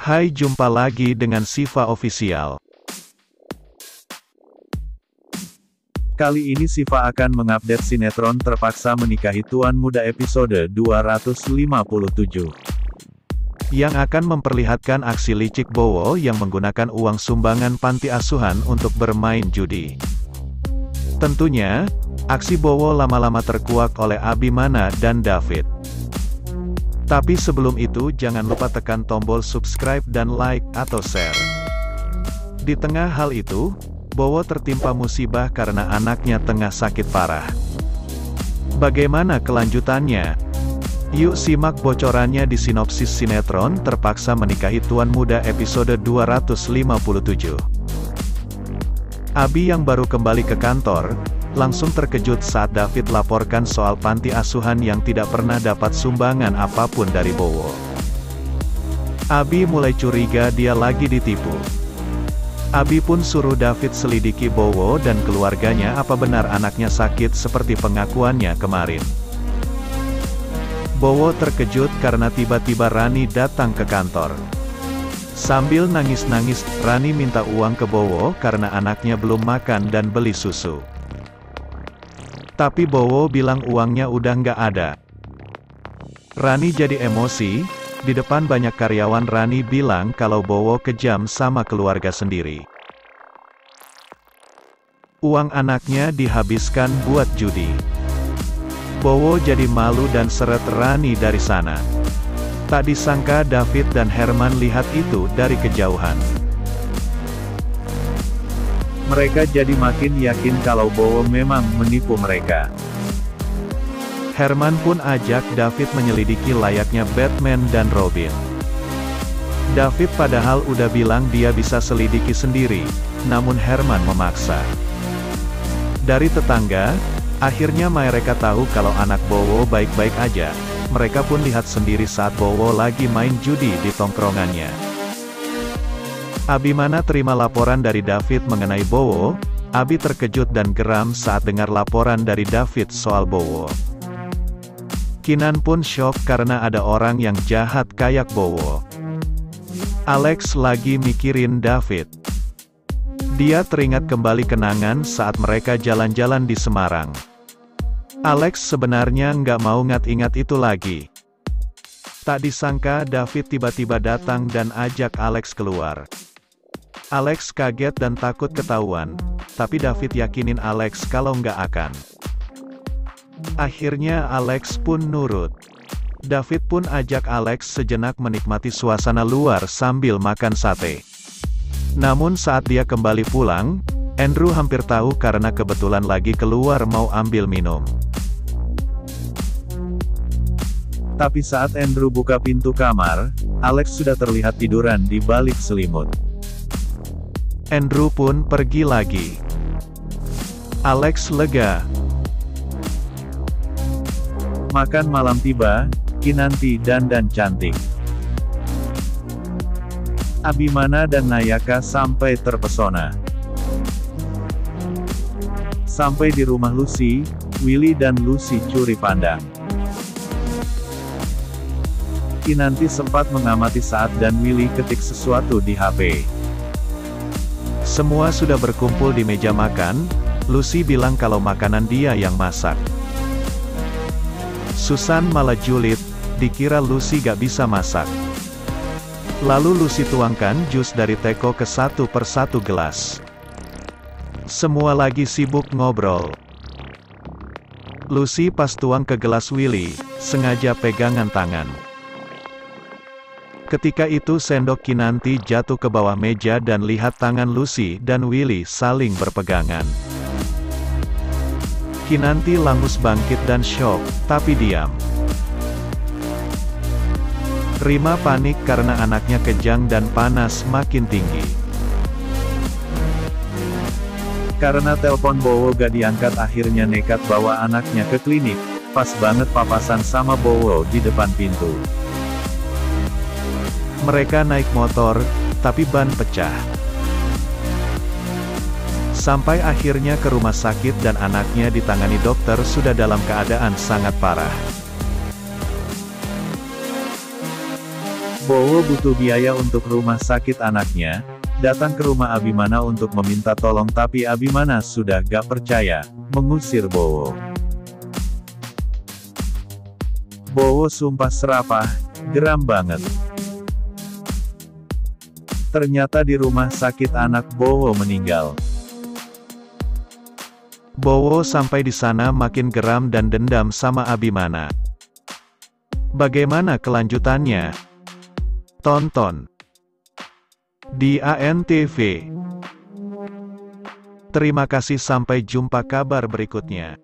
Hai, jumpa lagi dengan Siva Official. Kali ini Siva akan mengupdate sinetron Terpaksa Menikahi Tuan Muda episode 257. Yang akan memperlihatkan aksi licik Bowo yang menggunakan uang sumbangan panti asuhan untuk bermain judi. Tentunya, aksi Bowo lama-lama terkuak oleh Abimana dan David. Tapi sebelum itu jangan lupa tekan tombol subscribe dan like atau share. Di tengah hal itu, Bowo tertimpa musibah karena anaknya tengah sakit parah. Bagaimana kelanjutannya? Yuk simak bocorannya di sinopsis sinetron Terpaksa Menikahi Tuan Muda episode 257. Abi yang baru kembali ke kantor, langsung terkejut saat David laporkan soal panti asuhan yang tidak pernah dapat sumbangan apapun dari Bowo. Abi mulai curiga dia lagi ditipu. Abi pun suruh David selidiki Bowo dan keluarganya apa benar anaknya sakit seperti pengakuannya kemarin. Bowo terkejut karena tiba-tiba Rani datang ke kantor. Sambil nangis-nangis, Rani minta uang ke Bowo karena anaknya belum makan dan beli susu. Tapi Bowo bilang uangnya udah nggak ada. Rani jadi emosi, di depan banyak karyawan Rani bilang kalau Bowo kejam sama keluarga sendiri. Uang anaknya dihabiskan buat judi. Bowo jadi malu dan seret Rani dari sana. Tak disangka David dan Herman lihat itu dari kejauhan. Mereka jadi makin yakin kalau Bowo memang menipu mereka. Herman pun ajak David menyelidiki layaknya Batman dan Robin. David padahal udah bilang dia bisa selidiki sendiri, namun Herman memaksa. Dari tetangga, akhirnya mereka tahu kalau anak Bowo baik-baik aja. Mereka pun lihat sendiri saat Bowo lagi main judi di tongkrongannya. Abimana terima laporan dari David mengenai Bowo. Abi terkejut dan geram saat dengar laporan dari David soal Bowo. Kinan pun syok karena ada orang yang jahat kayak Bowo. Alex lagi mikirin David. Dia teringat kembali kenangan saat mereka jalan-jalan di Semarang. Alex sebenarnya nggak mau ingat itu lagi. Tak disangka David tiba-tiba datang dan ajak Alex keluar. Alex kaget dan takut ketahuan, tapi David yakinin Alex kalau nggak akan. Akhirnya Alex pun nurut. David pun ajak Alex sejenak menikmati suasana luar sambil makan sate. Namun saat dia kembali pulang, Andrew hampir tahu karena kebetulan lagi keluar mau ambil minum. Tapi saat Andrew buka pintu kamar, Alex sudah terlihat tiduran di balik selimut. Andrew pun pergi lagi. Alex lega. Makan malam tiba, Kinanti dandan cantik. Abimana dan Nayaka sampai terpesona. Sampai di rumah Lucy, Willy dan Lucy curi pandang. Kinanti sempat mengamati saat dan Willy ketik sesuatu di HP. Semua sudah berkumpul di meja makan. Lucy bilang kalau makanan dia yang masak. Susan malah julid, dikira Lucy gak bisa masak. Lalu Lucy tuangkan jus dari teko ke satu persatu gelas. Semua lagi sibuk ngobrol. Lucy pas tuang ke gelas Willy, sengaja pegangan tangan. Ketika itu sendok Kinanti jatuh ke bawah meja dan lihat tangan Lucy dan Willy saling berpegangan. Kinanti langus bangkit dan syok, tapi diam. Rima panik karena anaknya kejang dan panas makin tinggi. Karena telepon Bowo gak diangkat akhirnya nekat bawa anaknya ke klinik. Pas banget papasan sama Bowo di depan pintu. Mereka naik motor, tapi ban pecah. Sampai akhirnya ke rumah sakit dan anaknya ditangani dokter sudah dalam keadaan sangat parah. Bowo butuh biaya untuk rumah sakit anaknya, datang ke rumah Abimana untuk meminta tolong tapi Abimana sudah gak percaya, mengusir Bowo. Bowo sumpah serapah, geram banget. Ternyata di rumah sakit anak Bowo meninggal. Bowo sampai di sana makin geram dan dendam sama Abimana. Bagaimana kelanjutannya? Tonton di ANTV. Terima kasih, sampai jumpa kabar berikutnya.